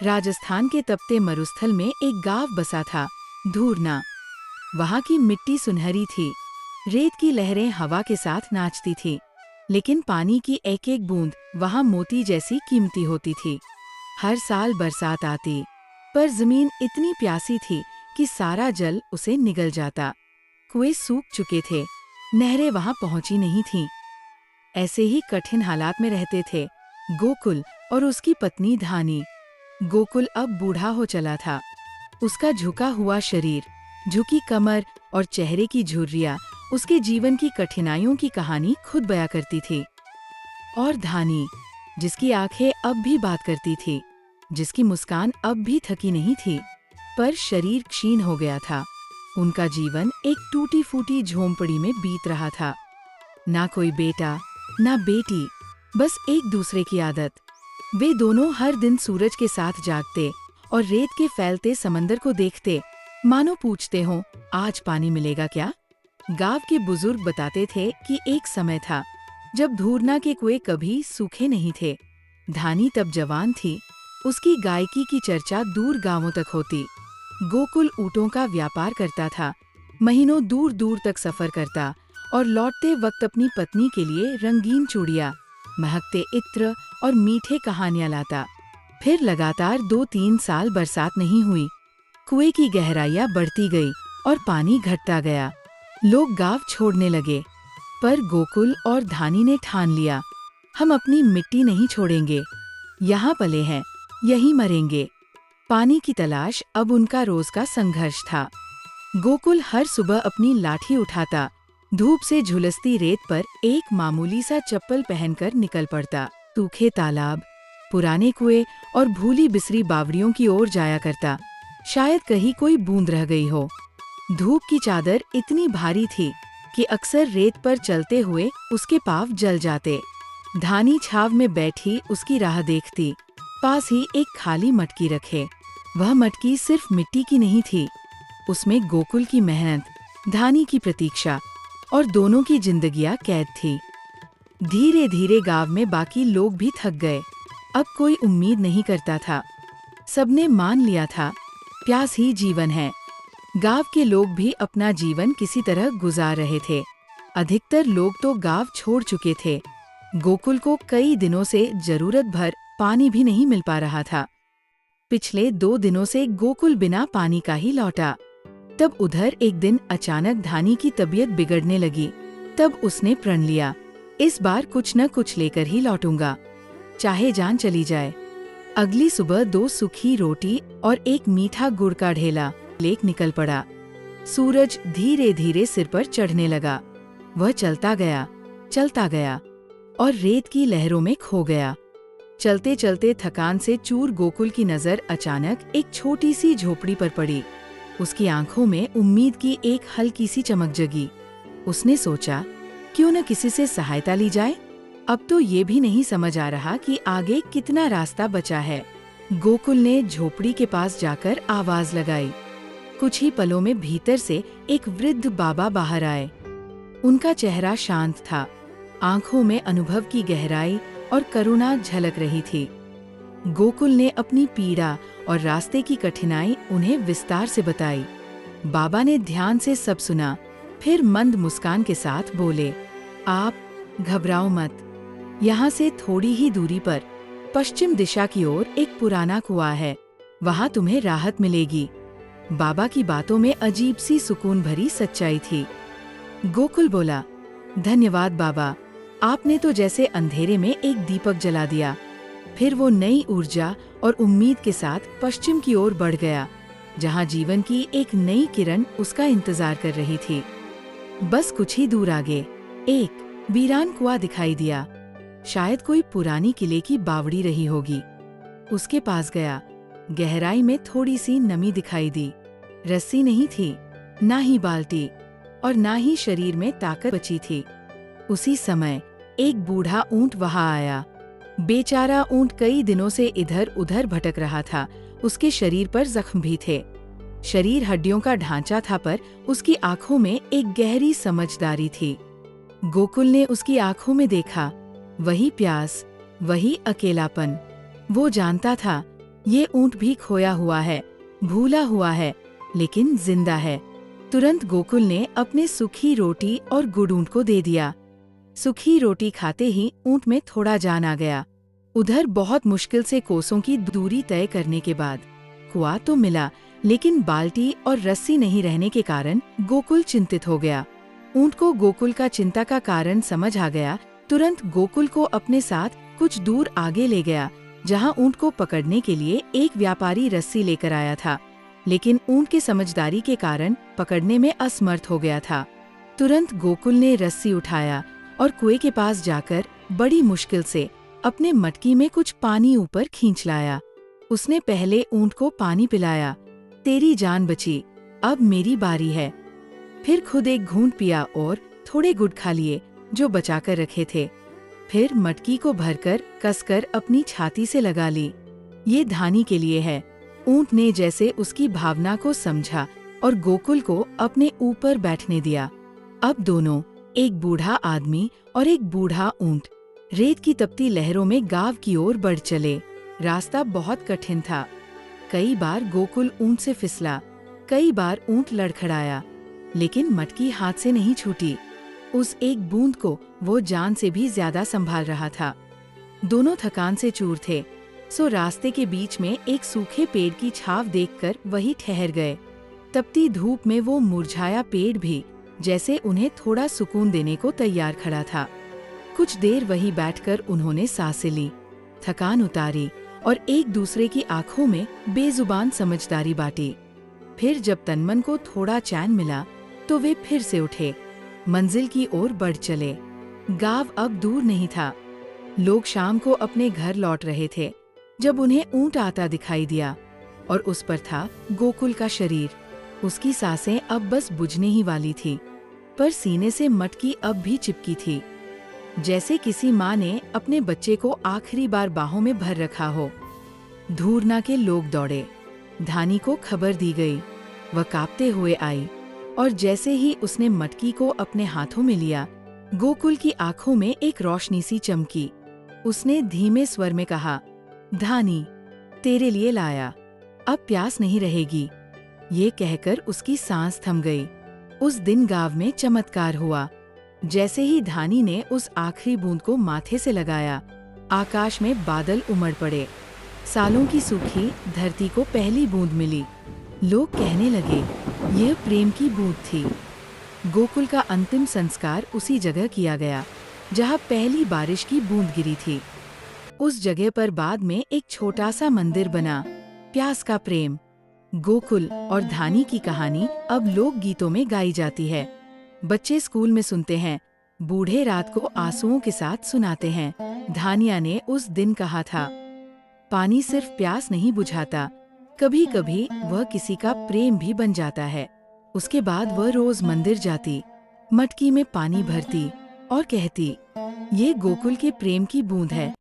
राजस्थान के तपते मरुस्थल में एक गांव बसा था, धूरना। वहां की मिट्टी सुनहरी थी, रेत की लहरें हवा के साथ नाचती थी, लेकिन पानी की एक एक बूंद वहां मोती जैसी कीमती होती थी। हर साल बरसात आती, पर जमीन इतनी प्यासी थी कि सारा जल उसे निगल जाता। कुएं सूख चुके थे, नहरें वहां पहुंची नहीं थीं। ऐसे ही कठिन हालात में रहते थे गोकुल और उसकी पत्नी धानी। गोकुल अब बूढ़ा हो चला था। उसका झुका हुआ शरीर, झुकी कमर और चेहरे की झुर्रियां उसके जीवन की कठिनाइयों की कहानी खुद बयां करती थी। और धानी, जिसकी आंखें अब भी बात करती थी, जिसकी मुस्कान अब भी थकी नहीं थी, पर शरीर क्षीण हो गया था। उनका जीवन एक टूटी फूटी झोंपड़ी में बीत रहा था। ना कोई बेटा, ना बेटी, बस एक दूसरे की आदत। वे दोनों हर दिन सूरज के साथ जागते और रेत के फैलते समंदर को देखते, मानो पूछते हों, आज पानी मिलेगा क्या? गांव के बुजुर्ग बताते थे कि एक समय था जब धूरना के कुएं कभी सूखे नहीं थे। धानी तब जवान थी, उसकी गायकी की चर्चा दूर गांवों तक होती। गोकुल ऊँटों का व्यापार करता था, महीनों दूर दूर तक सफर करता और लौटते वक्त अपनी पत्नी के लिए रंगीन चूड़ियाँ, महकते इत्र और मीठे कहानियां लाता। फिर लगातार 2-3 साल बरसात नहीं हुई। कुएं की गहराइयां बढ़ती गई और पानी घटता गया। लोग गांव छोड़ने लगे, पर गोकुल और धानी ने ठान लिया, हम अपनी मिट्टी नहीं छोड़ेंगे। यहाँ पले हैं, यहीं मरेंगे। पानी की तलाश अब उनका रोज का संघर्ष था। गोकुल हर सुबह अपनी लाठी उठाता, धूप से झुलसती रेत पर एक मामूली सा चप्पल पहनकर निकल पड़ता। सूखे तालाब, पुराने कुएं और भूली बिसरी बावड़ियों की ओर जाया करता, शायद कहीं कोई बूंद रह गई हो। धूप की चादर इतनी भारी थी कि अक्सर रेत पर चलते हुए उसके पाँव जल जाते। धानी छाव में बैठी उसकी राह देखती, पास ही एक खाली मटकी रखे। वह मटकी सिर्फ मिट्टी की नहीं थी, उसमें गोकुल की मेहनत, धानी की प्रतीक्षा और दोनों की जिंदगियां कैद थी। धीरे धीरे गांव में बाकी लोग भी थक गए। अब कोई उम्मीद नहीं करता था। सबने मान लिया था, प्यास ही जीवन है। गांव के लोग भी अपना जीवन किसी तरह गुजार रहे थे। अधिकतर लोग तो गांव छोड़ चुके थे। गोकुल को कई दिनों से जरूरत भर पानी भी नहीं मिल पा रहा था। पिछले 2 दिनों से गोकुल बिना पानी का ही लौटा। तब उधर एक दिन अचानक धानी की तबीयत बिगड़ने लगी। तब उसने प्रण लिया, इस बार कुछ न कुछ लेकर ही लौटूंगा, चाहे जान चली जाए। अगली सुबह 2 सूखी रोटी और एक मीठा गुड़ का ढेला लेकर निकल पड़ा। सूरज धीरे धीरे सिर पर चढ़ने लगा। वह चलता गया और रेत की लहरों में खो गया। चलते चलते थकान से चूर गोकुल की नजर अचानक एक छोटी सी झोपड़ी पर पड़ी। उसकी आंखों में उम्मीद की एक हल्की सी चमक जगी। उसने सोचा, क्यों न किसी से सहायता ली जाए। अब तो ये भी नहीं समझ आ रहा कि आगे कितना रास्ता बचा है। गोकुल ने झोपड़ी के पास जाकर आवाज लगाई। कुछ ही पलों में भीतर से एक वृद्ध बाबा बाहर आए। उनका चेहरा शांत था, आंखों में अनुभव की गहराई और करुणा झलक रही थी। गोकुल ने अपनी पीड़ा और रास्ते की कठिनाई उन्हें विस्तार से बताई। बाबा ने ध्यान से सब सुना, फिर मंद मुस्कान के साथ बोले, आप घबराओ मत। यहाँ से थोड़ी ही दूरी पर पश्चिम दिशा की ओर एक पुराना कुआं है, वहाँ तुम्हें राहत मिलेगी। बाबा की बातों में अजीब सी सुकून भरी सच्चाई थी। गोकुल बोला, धन्यवाद बाबा, आपने तो जैसे अंधेरे में एक दीपक जला दिया। फिर वो नई ऊर्जा और उम्मीद के साथ पश्चिम की ओर बढ़ गया, जहाँ जीवन की एक नई किरण उसका इंतजार कर रही थी। बस कुछ ही दूर आगे एक वीरान कुआं दिखाई दिया। शायद कोई पुरानी किले की बावड़ी रही होगी। उसके पास गया। गहराई में थोड़ी सी नमी दिखाई दी। रस्सी नहीं थी, ना ही बाल्टी, और ना ही शरीर में ताकत बची थी। उसी समय एक बूढ़ा ऊंट वहां आया। बेचारा ऊंट कई दिनों से इधर उधर भटक रहा था। उसके शरीर पर जख्म भी थे। शरीर हड्डियों का ढांचा था, पर उसकी आंखों में एक गहरी समझदारी थी। गोकुल ने उसकी आंखों में देखा, वही प्यास, वही अकेलापन। वो जानता था ये ऊंट भी खोया हुआ है, भूला हुआ है, लेकिन जिंदा है। तुरंत गोकुल ने अपने सूखी रोटी और गुड़ ऊंट को दे दिया। सूखी रोटी खाते ही ऊंट में थोड़ा जान आ गया। उधर बहुत मुश्किल से कोसों की दूरी तय करने के बाद कुआं तो मिला, लेकिन बाल्टी और रस्सी नहीं रहने के कारण गोकुल चिंतित हो गया। ऊंट को गोकुल का चिंता का कारण समझ आ गया। तुरंत गोकुल को अपने साथ कुछ दूर आगे ले गया, जहां ऊंट को पकड़ने के लिए एक व्यापारी रस्सी लेकर आया था, लेकिन ऊंट की समझदारी के कारण पकड़ने में असमर्थ हो गया था। तुरंत गोकुल ने रस्सी उठाया और कुएं के पास जाकर बड़ी मुश्किल से अपने मटकी में कुछ पानी ऊपर खींच लाया। उसने पहले ऊंट को पानी पिलाया। तेरी जान बची, अब मेरी बारी है। फिर खुद एक घूंट पिया और थोड़े गुड़ खा लिए जो बचाकर रखे थे। फिर मटकी को भरकर कसकर अपनी छाती से लगा ली। ये धानी के लिए है। ऊंट ने जैसे उसकी भावना को समझा और गोकुल को अपने ऊपर बैठने दिया। अब दोनों, एक बूढ़ा आदमी और एक बूढ़ा ऊंट, रेत की तपती लहरों में गांव की ओर बढ़ चले। रास्ता बहुत कठिन था। कई बार गोकुल ऊंट से फिसला, कई बार ऊंट लड़खड़ाया, लेकिन मटकी हाथ से नहीं छूटी। उस एक बूंद को वो जान से भी ज्यादा संभाल रहा था। दोनों थकान से चूर थे, सो रास्ते के बीच में एक सूखे पेड़ की छाव देखकर वहीं ठहर गए। तपती धूप में वो मुरझाया पेड़ भी जैसे उन्हें थोड़ा सुकून देने को तैयार खड़ा था। कुछ देर वहीं बैठकर उन्होंने सांसें ली, थकान उतारी और एक दूसरे की आंखों में बेजुबान समझदारी बांटी। फिर जब तनमन को थोड़ा चैन मिला तो वे फिर से उठे, मंजिल की ओर बढ़ चले। गांव अब दूर नहीं था। लोग शाम को अपने घर लौट रहे थे जब उन्हें ऊंट आता दिखाई दिया, और उस पर था गोकुल का शरीर। उसकी सांसें अब बस बुझने ही वाली थी, पर सीने से मटकी अब भी चिपकी थी, जैसे किसी माँ ने अपने बच्चे को आखिरी बार बाहों में भर रखा हो। धूरना के लोग दौड़े। धानी को खबर दी गई। वह कांपते हुए आई और जैसे ही उसने मटकी को अपने हाथों में लिया, गोकुल की आंखों में एक रोशनी सी चमकी। उसने धीमे स्वर में कहा, धानी, तेरे लिए लाया, अब प्यास नहीं रहेगी। ये कहकर उसकी सांस थम गई। उस दिन गांव में चमत्कार हुआ। जैसे ही धानी ने उस आखिरी बूंद को माथे से लगाया, आकाश में बादल उमड़ पड़े। सालों की सूखी धरती को पहली बूंद मिली। लोग कहने लगे, यह प्रेम की बूंद थी। गोकुल का अंतिम संस्कार उसी जगह किया गया जहां पहली बारिश की बूंद गिरी थी। उस जगह पर बाद में एक छोटा सा मंदिर बना। प्यास का प्रेम। गोकुल और धानी की कहानी अब लोक गीतों में गाई जाती है। बच्चे स्कूल में सुनते हैं, बूढ़े रात को आंसुओं के साथ सुनाते हैं। धानिया ने उस दिन कहा था, पानी सिर्फ प्यास नहीं बुझाता, कभी कभी वह किसी का प्रेम भी बन जाता है। उसके बाद वह रोज मंदिर जाती, मटकी में पानी भरती और कहती, ये गोकुल के प्रेम की बूंद है,